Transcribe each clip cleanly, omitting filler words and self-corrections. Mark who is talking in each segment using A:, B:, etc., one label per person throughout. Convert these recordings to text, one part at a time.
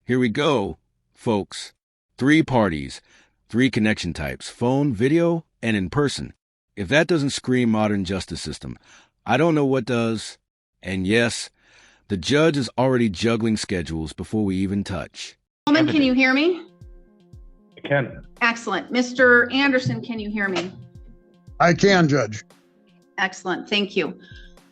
A: Here we go, folks. 3 parties, 3 connection types, phone, video, and in person. If that doesn't scream modern justice system, I don't know what does. And yes, the judge is already juggling schedules before we even touch.
B: Mogen, can you hear me?
C: I can.
B: Excellent. Mr. Anderson, can you hear me?
D: I can, Judge.
B: Excellent. Thank you.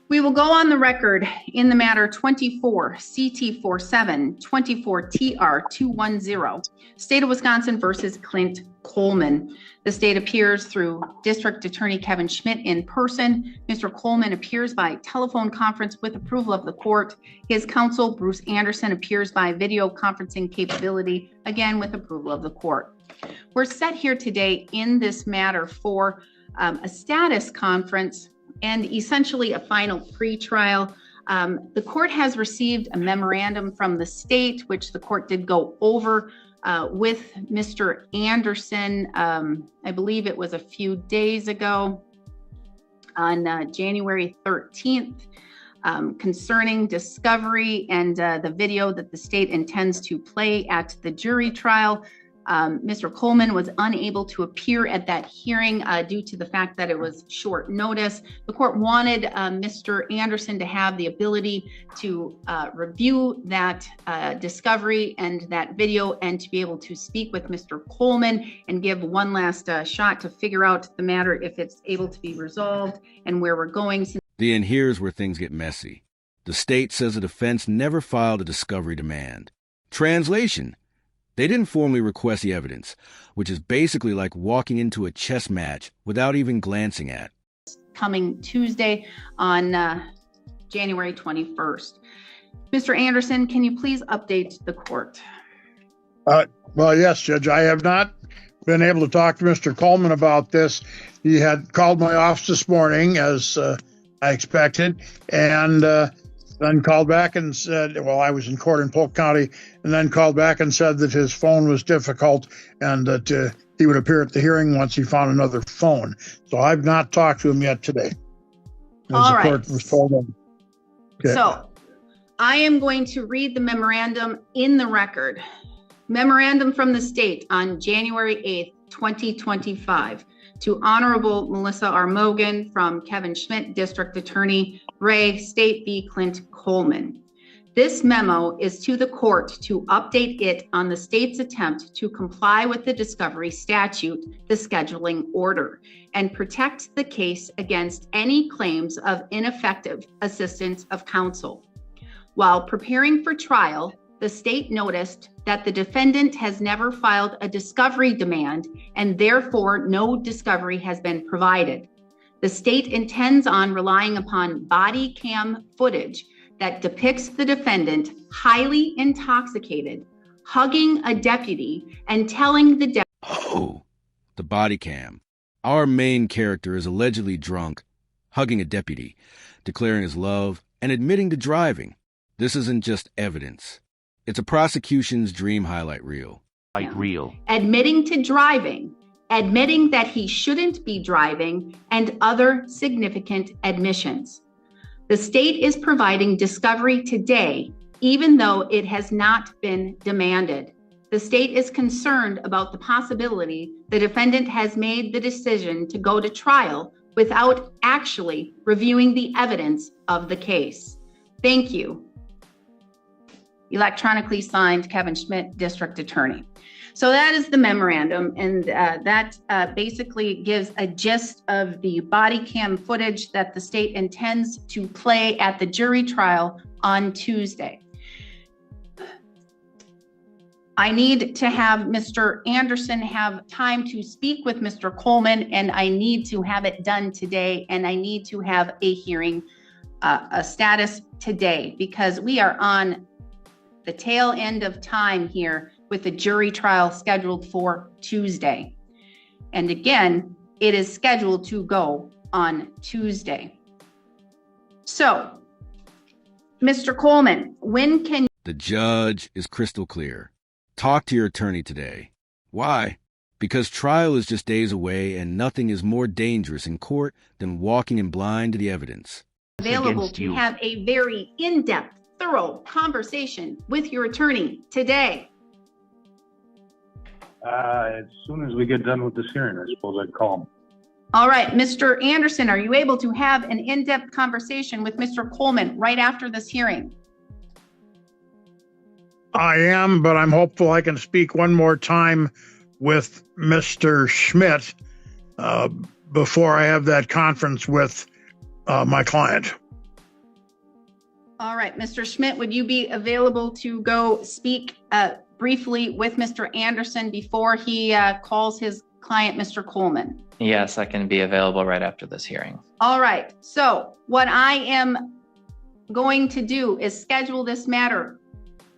B: We will go on the record in the matter 24 CT47 24 TR 210, State of Wisconsin versus Clint Coleman. The state appears through District Attorney Kevin Schmidt in person. Mr. Coleman appears by telephone conference with approval of the court. His counsel, Bruce Anderson, appears by video conferencing capability, again with approval of the court. We're set here today in this matter for a status conference and essentially a final pretrial. The court has received a memorandum from the state, which the court did go over with Mr. Anderson. I believe it was a few days ago on January 13th concerning discovery and the video that the state intends to play at the jury trial. Mr. Coleman was unable to appear at that hearing due to the fact that it was short notice. The court wanted Mr. Anderson to have the ability to review that discovery and that video and to be able to speak with Mr. Coleman and give one last shot to figure out the matter if it's able to be resolved and where we're going.
A: Then here's where things get messy. The state says the defense never filed a discovery demand. Translation: they didn't formally request the evidence, which is basically like walking into a chess match without even glancing at.
B: Coming Tuesday on January 21st. Mr. Anderson, can you please update the court?
D: Well, yes, Judge. I have not been able to talk to Mr. Coleman about this. He had called my office this morning, as I expected, and then called back and said, well, I was in court in Polk County, and then called back and said that his phone was difficult and that he would appear at the hearing once he found another phone. So I've not talked to him yet today.
B: All right.
D: Court was told him. Okay.
B: So I am going to read the memorandum in the record. Memorandum from the state on January 8th, 2025. To Honorable Melissa R. Mogen from Kevin Schmidt, District Attorney, Ray, State v. Clint Coleman. This memo is to the court to update it on the state's attempt to comply with the discovery statute, the scheduling order, and protect the case against any claims of ineffective assistance of counsel. While preparing for trial, the state noticed that the defendant has never filed a discovery demand and therefore no discovery has been provided. The state intends on relying upon body cam footage that depicts the defendant highly intoxicated, hugging a deputy and telling the deputy.
A: Oh, the body cam. Our main character is allegedly drunk, hugging a deputy, declaring his love, and admitting to driving. This isn't just evidence. It's a prosecution's dream highlight reel.
B: Admitting to driving, admitting that he shouldn't be driving, and other significant admissions. The state is providing discovery today, even though it has not been demanded. The state is concerned about the possibility the defendant has made the decision to go to trial without actually reviewing the evidence of the case. Thank you. Electronically signed, Kevin Schmidt, District Attorney. So that is the memorandum, and that basically gives a gist of the body cam footage that the state intends to play at the jury trial on Tuesday. I need to have Mr. Anderson have time to speak with Mr. Coleman, and I need to have it done today, and I need to have a hearing, a status today, because we are on the tail end of time here with the jury trial scheduled for Tuesday. And again, it is scheduled to go on Tuesday. So, Mr. Coleman, when can...
A: The judge is crystal clear. Talk to your attorney today. Why? Because trial is just days away and nothing is more dangerous in court than walking in blind to the evidence.
B: Available to have a very in-depth thorough conversation with your attorney today?
C: As soon as we get done with this hearing, I suppose I'd call him.
B: All right, Mr. Anderson, are you able to have an in-depth conversation with Mr. Coleman right after this hearing?
D: I am, but I'm hopeful I can speak one more time with Mr. Schmidt before I have that conference with my client.
B: All right, Mr. Schmidt, would you be available to go speak briefly with Mr. Anderson before he calls his client, Mr. Coleman?
E: Yes, I can be available right after this hearing.
B: All right, so what I am going to do is schedule this matter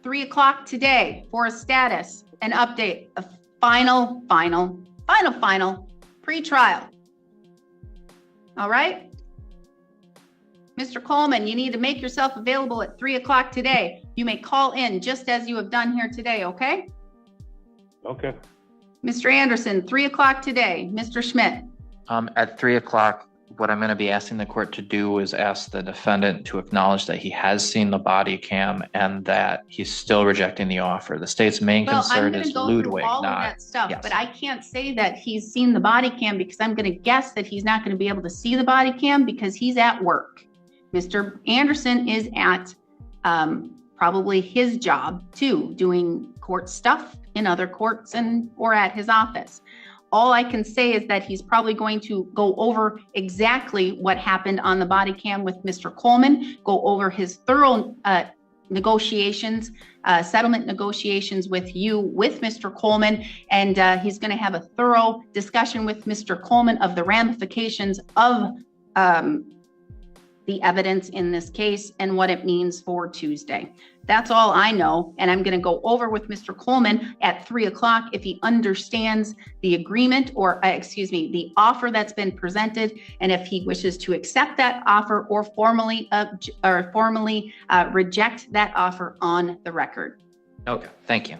B: 3 o'clock today for a status, an update, a final pre-trial. All right? Mr. Coleman, you need to make yourself available at 3 o'clock today. You may call in just as you have done here today, okay?
C: Okay.
B: Mr. Anderson, 3 o'clock today. Mr. Schmidt.
E: At 3 o'clock, what I'm going to be asking the court to do is ask the defendant to acknowledge that he has seen the body cam and that he's still rejecting the offer. The state's main concern is Ludwig,
B: all
E: not
B: of that stuff,
E: yes.
B: but I can't say that he's seen the body cam because I'm going to guess that he's not going to be able to see the body cam because he's at work. Mr. Anderson is at probably his job too, doing court stuff in other courts or at his office. All I can say is that he's probably going to go over exactly what happened on the body cam with Mr. Coleman, go over his thorough negotiations, settlement negotiations with Mr. Coleman, and he's going to have a thorough discussion with Mr. Coleman of the ramifications of the evidence in this case and what it means for Tuesday. That's all I know. And I'm going to go over with Mr. Coleman at 3 o'clock if he understands the agreement or the offer that's been presented. And if he wishes to accept that offer or formally reject that offer on the record.
E: Okay, thank you.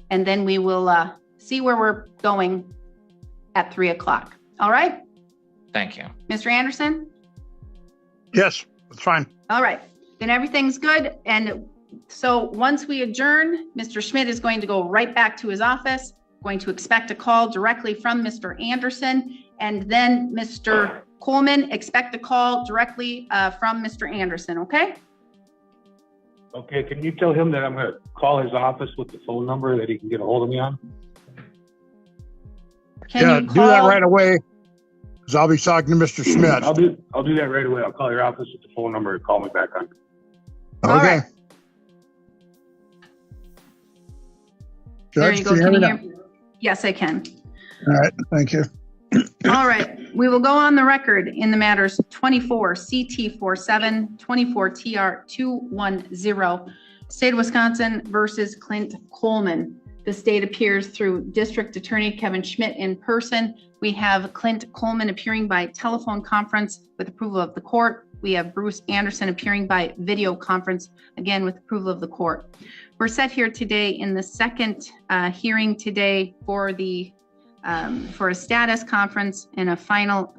B: And then we will see where we're going at 3 o'clock. All right?
E: Thank you.
B: Mr. Anderson?
D: Yes, that's fine.
B: All right, then everything's good. And so once we adjourn, Mr. Schmidt is going to go right back to his office, going to expect a call directly from Mr. Anderson. And then Mr. Coleman, expect a call directly from Mr. Anderson, okay?
C: Okay, can you tell him that I'm going to call his office with the phone number that he can get a hold of me on?
B: Can you
D: do that right away. Because I'll be talking to Mr. Schmidt.
C: I'll do that right away. I'll call your office with the phone number and call me back on.
B: All
D: Okay.
B: right. There
D: Judge,
B: you go.
D: can you
B: Can
D: hear
B: you
D: me
B: hear
D: now?
B: me? Yes, I can.
D: All right, thank you.
B: All right, we will go on the record in the matters 24 CT47, 24 TR 210, State of Wisconsin versus Clint Coleman. The state appears through District Attorney Kevin Schmidt in person. We have Clint Coleman appearing by telephone conference with approval of the court. We have Bruce Anderson appearing by video conference, again with approval of the court. We're set here today in the second hearing today for a status conference and a final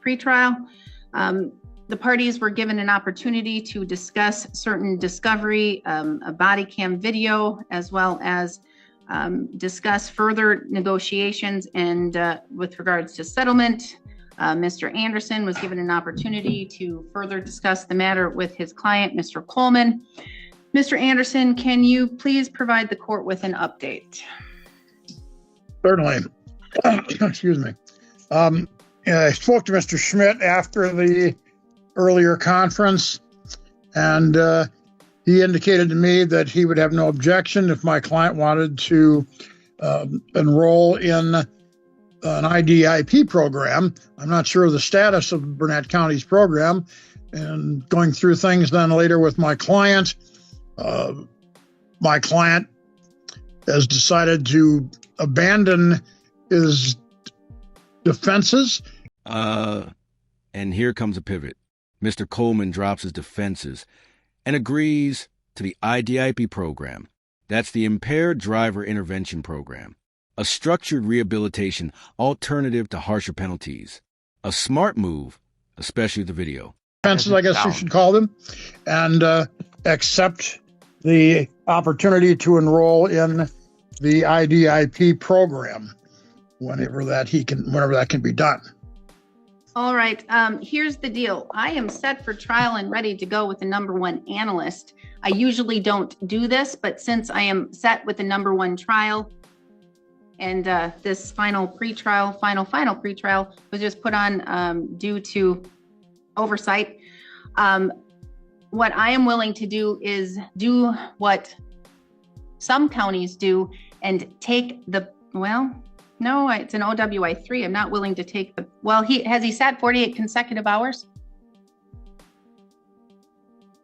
B: pretrial. The parties were given an opportunity to discuss certain discovery, a body cam video, as well as discuss further negotiations and with regards to settlement. Mr. Anderson was given an opportunity to further discuss the matter with his client, Mr. Coleman. Mr. Anderson, can you please provide the court with an update?
D: Certainly. Excuse me. I spoke to Mr. Schmidt after the earlier conference, and he indicated to me that he would have no objection if my client wanted to enroll in an IDIP program. I'm not sure of the status of Burnett County's program, and going through things then later with my client has decided to abandon his defenses.
A: And here comes a pivot. Mr. Coleman drops his defenses and agrees to the IDIP program. That's the Impaired Driver Intervention Program, a structured rehabilitation alternative to harsher penalties. A smart move, especially the video.
D: offenses, I guess you should call them, and accept the opportunity to enroll in the IDIP program whenever that can be done.
B: All right. Here's the deal. I am set for trial and ready to go with the #1 analyst. I usually don't do this, but since I am set with the #1 trial and this final pretrial was just put on due to oversight, what I am willing to do is do what some counties do and take the, no, it's an OWI-3. I'm not willing to take the, has he sat 48 consecutive hours?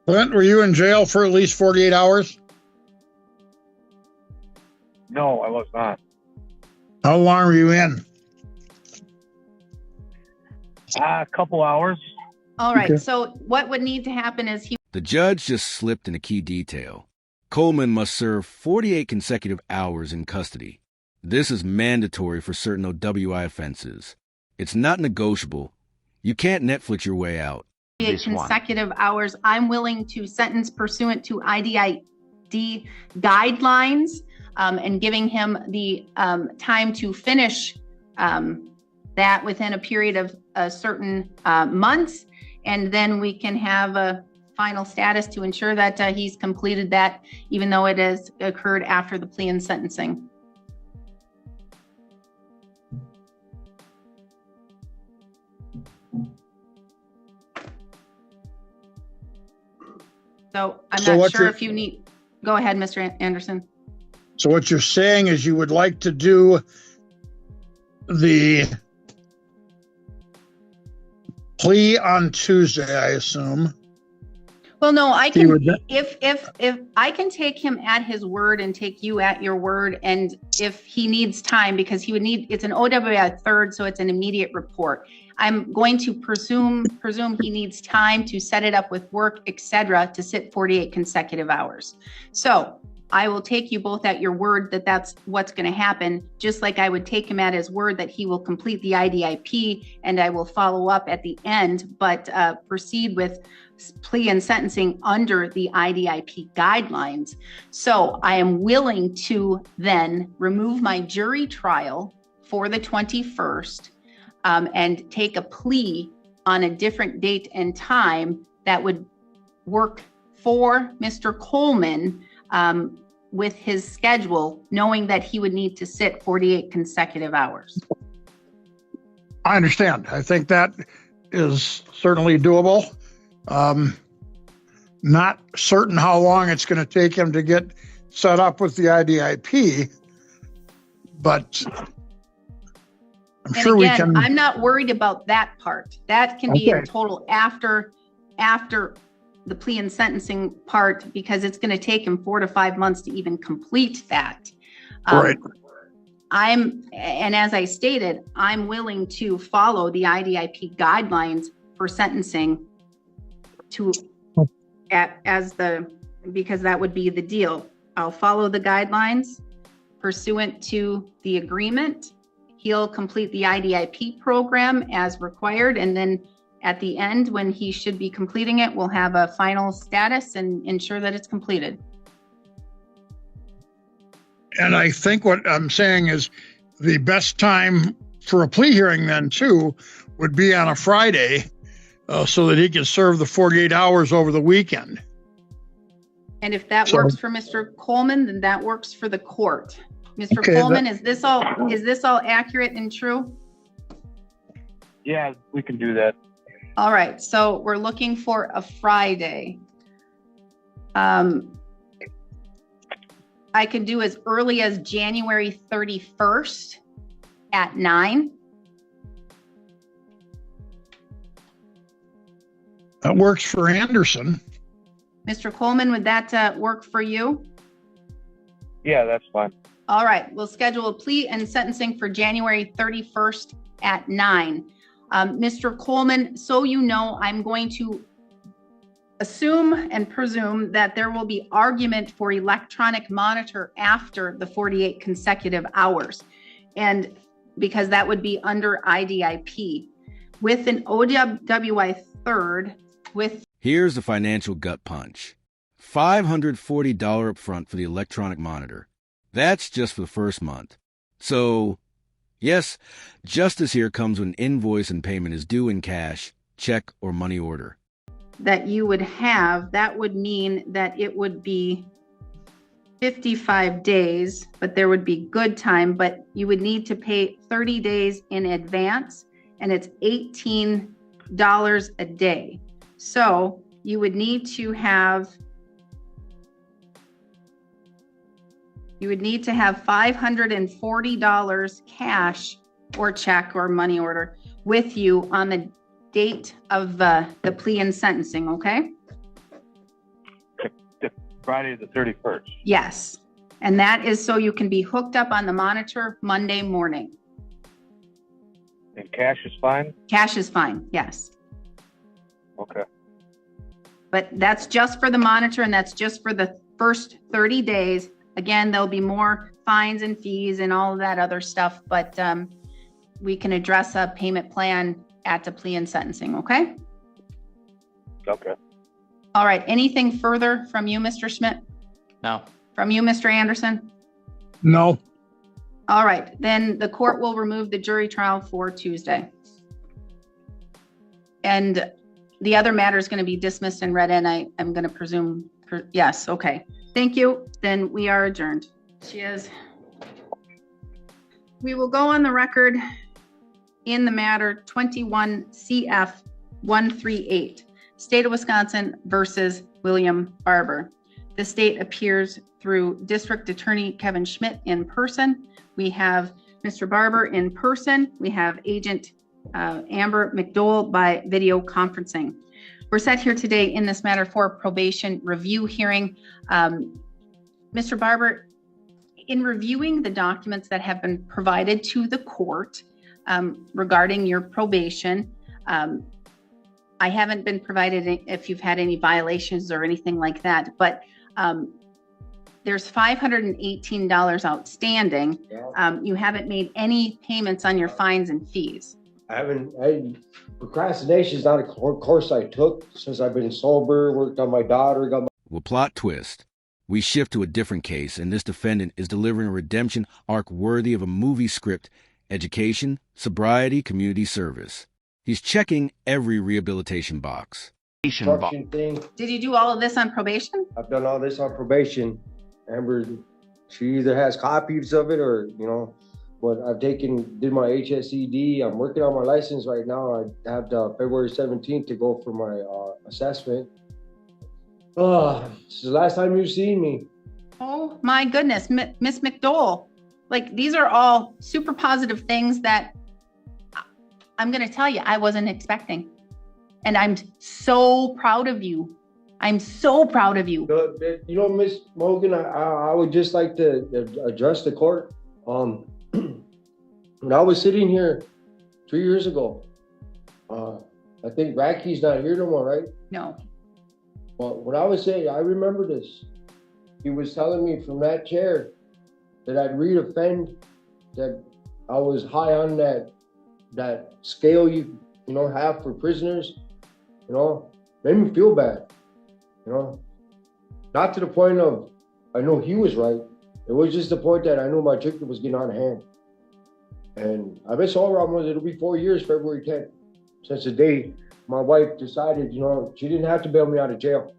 D: Clint, were you in jail for at least 48 hours?
C: No, I was not.
D: How long were you in?
C: A couple hours.
B: All right.
D: Okay.
B: So what would need to happen is
A: The judge just slipped in a key detail. Coleman must serve 48 consecutive hours in custody. This is mandatory for certain OWI offenses. It's not negotiable. You can't Netflix your way out.
B: 48 consecutive hours. I'm willing to sentence pursuant to IDID guidelines and giving him the time to finish that within a period of certain months. And then we can have a final status to ensure that he's completed that, even though it has occurred after the plea and sentencing. So I'm not sure if you need, go ahead, Mr. Anderson.
D: So what you're saying is you would like to do the plea on Tuesday, I assume.
B: Well, no, I can, if I can take him at his word and take you at your word, and if he needs time, because he would need, it's an OWI 3rd, so it's an immediate report. I'm going to presume he needs time to set it up with work, etc., to sit 48 consecutive hours. So I will take you both at your word that that's what's going to happen, just like I would take him at his word that he will complete the IDIP, and I will follow up at the end, but proceed with plea and sentencing under the IDIP guidelines. So I am willing to then remove my jury trial for the 21st and take a plea on a different date and time that would work for Mr. Coleman with his schedule, knowing that he would need to sit 48 consecutive hours.
D: I understand. I think that is certainly doable. Not certain how long it's going to take him to get set up with the IDIP, but I'm sure we can.
B: I'm not worried about that part. That can be in total after the plea and sentencing part, because it's going to take him 4 to 5 months to even complete that.
D: Right.
B: And as I stated, I'm willing to follow the IDIP guidelines for sentencing because that would be the deal. I'll follow the guidelines pursuant to the agreement. He'll complete the IDIP program as required, and then at the end, when he should be completing it, we'll have a final status and ensure that it's completed.
D: And I think what I'm saying is the best time for a plea hearing then too would be on a Friday, so that he can serve the 48 hours over the weekend.
B: And if that works for Mr. Coleman, then that works for the court. Mr. Coleman, is this all accurate and true?
C: Yeah, we can do that.
B: All right, so we're looking for a Friday. I could do as early as January 31st at 9.
D: That works for Anderson.
B: Mr. Coleman, would that work for you?
C: Yeah, that's fine.
B: All right, we'll schedule a plea and sentencing for January 31st at 9. Mr. Coleman, so you know, I'm going to assume and presume that there will be argument for electronic monitor after the 48 consecutive hours. And because that would be under IDIP. With an OWI 3rd, with.
A: Here's the financial gut punch. $540 upfront for the electronic monitor. That's just for the first month. So, yes, justice here comes when invoice and payment is due in cash, check, or money order.
B: That you would have, that would mean that it would be 55 days, but there would be good time, but you would need to pay 30 days in advance, and it's $18 a day. So you would need to have $540 cash or check or money order with you on the date of the plea and sentencing, okay?
C: Friday the 31st.
B: Yes. And that is so you can be hooked up on the monitor Monday morning.
C: And cash is fine?
B: Cash is fine, yes.
C: Okay.
B: But that's just for the monitor, and that's just for the first 30 days. Again, there'll be more fines and fees and all of that other stuff, but we can address a payment plan at the plea and sentencing, okay?
C: Okay.
B: All right, anything further from you, Mr. Schmidt?
E: No.
B: From you, Mr. Anderson?
D: No.
B: All right, then the court will remove the jury trial for Tuesday. And the other matter is going to be dismissed and read in. I'm going to presume, yes, okay. Thank you. Then we are adjourned. She is. We will go on the record in the matter 21 CF 138, State of Wisconsin versus William Barber. The state appears through District Attorney Kevin Schmidt in person. We have Mr. Barber in person. We have Agent Amber McDowell by video conferencing. We're set here today in this matter for probation review hearing. Mr. Barber, in reviewing the documents that have been provided to the court regarding your probation, I haven't been provided if you've had any violations or anything like that, but there's $518 outstanding.
F: Yeah.
B: You haven't made any payments on your fines and fees.
F: Procrastination is not a course I took since I've been sober, worked on my daughter, got my.
A: Well, plot twist. We shift to a different case, and this defendant is delivering a redemption arc worthy of a movie script: education, sobriety, community service. He's checking every rehabilitation box.
F: Construction thing.
B: Did you do all of this on probation?
F: I've done all this on probation. Amber, she either has copies of it or, but I've did my HSED. I'm working on my license right now. I have February 17th to go for my assessment. This is the last time you've seen me.
B: Oh my goodness, Miss McDowell. Like, these are all super positive things that I'm going to tell you I wasn't expecting. And I'm so proud of you. I'm so proud of you.
F: Miss Mogen, I would just like to address the court. When I was sitting here 3 years ago, I think Racky's not here no more, right?
B: No.
F: Well, what I was saying, I remember this. He was telling me from that chair that I'd reoffend, that I was high on that scale you have for prisoners. Made me feel bad. Not to the point of I know he was right. It was just the point that I knew my treatment was getting out of hand. And I've been sober almost, it'll be 4 years, February 10th, since the day my wife decided, she didn't have to bail me out of jail.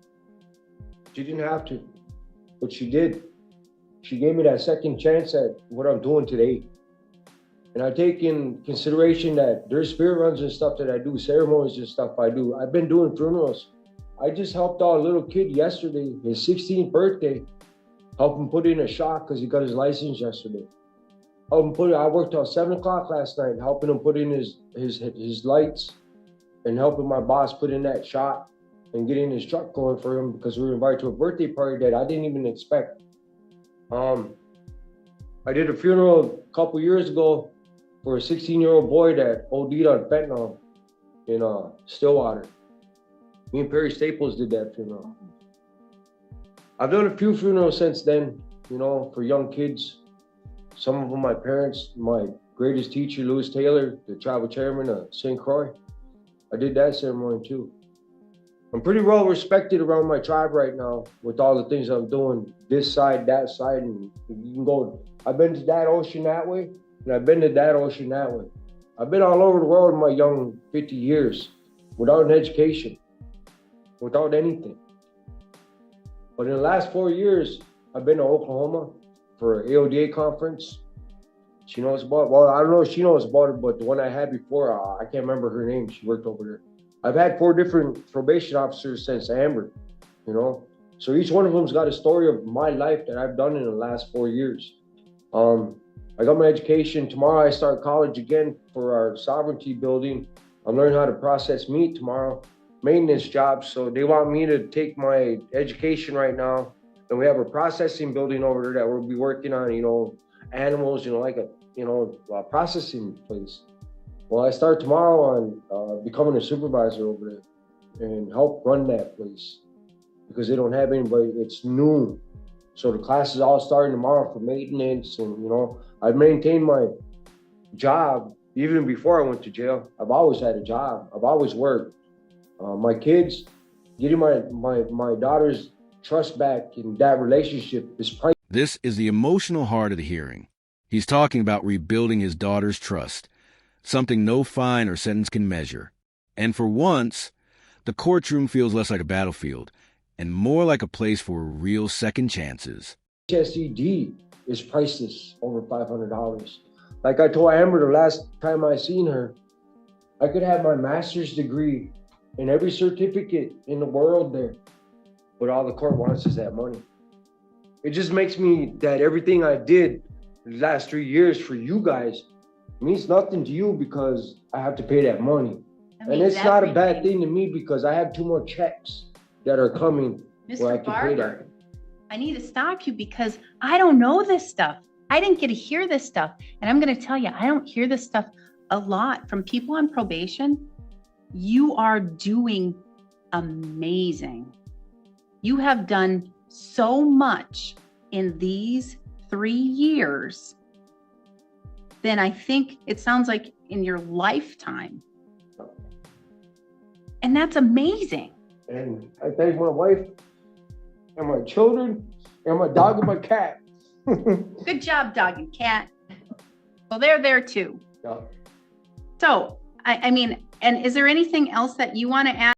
F: She didn't have to, but she did. She gave me that second chance at what I'm doing today. And I take in consideration that there's spirit runs and stuff that I do, ceremonies and stuff I do. I've been doing funerals. I just helped out a little kid yesterday, his 16th birthday, help him put in a shot because he got his license yesterday. I worked till 7 o'clock last night, helping him put in his lights and helping my boss put in that shot and getting his truck going for him because we were invited to a birthday party that I didn't even expect. I did a funeral a couple years ago for a 16-year-old boy that OD'd on fentanyl in Stillwater. Me and Perry Staples did that funeral. I've done a few funerals since then, for young kids. Some of them my parents, my greatest teacher, Lewis Taylor, the tribal chairman of St. Croix. I did that ceremony too. I'm pretty well respected around my tribe right now with all the things I'm doing, this side, that side, and you can go. I've been to that ocean that way, and I've been to that ocean that way. I've been all over the world in my young 50 years without an education, without anything. But in the last 4 years, I've been to Oklahoma for an AODA conference. She knows about, well, I don't know if she knows about it, but the one I had before, I can't remember her name. She worked over there. I've had 4 different probation officers since Amber, you know? So each one of them's got a story of my life that I've done in the last 4 years. I got my education. Tomorrow I start college again for our sovereignty building. I'm learning how to process meat tomorrow, maintenance jobs. So they want me to take my education right now. And we have a processing building over there that we'll be working on, you know, animals, you know, like a processing place. Well, I start tomorrow on becoming a supervisor over there and help run that place because they don't have anybody. It's noon. So the classes all starting tomorrow for maintenance, and, you know, I've maintained my job even before I went to jail. I've always had a job. I've always worked. My kids, getting my daughter's trust back in that relationship is priceless.
A: This is the emotional heart of the hearing. He's talking about rebuilding his daughter's trust, something no fine or sentence can measure. And for once, the courtroom feels less like a battlefield and more like a place for real second chances.
F: HSED is priceless, over $500. Like I told Amber the last time I seen her, I could have my master's degree and every certificate in the world there, but all the court wants is that money. It just makes me that everything I did the last 3 years for you guys means nothing to you because I have to pay that money. And it's not a bad thing to me because I have 2 more checks that are coming where I can pay that.
B: I need to stop you because I don't know this stuff. I didn't get to hear this stuff. And I'm going to tell you, I don't hear this stuff a lot from people on probation. You are doing amazing. You have done so much in these 3 years than I think it sounds like in your lifetime. And that's amazing.
F: And I thank my wife and my children and my dog and my cat.
B: Good job, dog and cat. Well, they're there too.
F: Yeah.
B: So, I mean, and is there anything else that you want to add?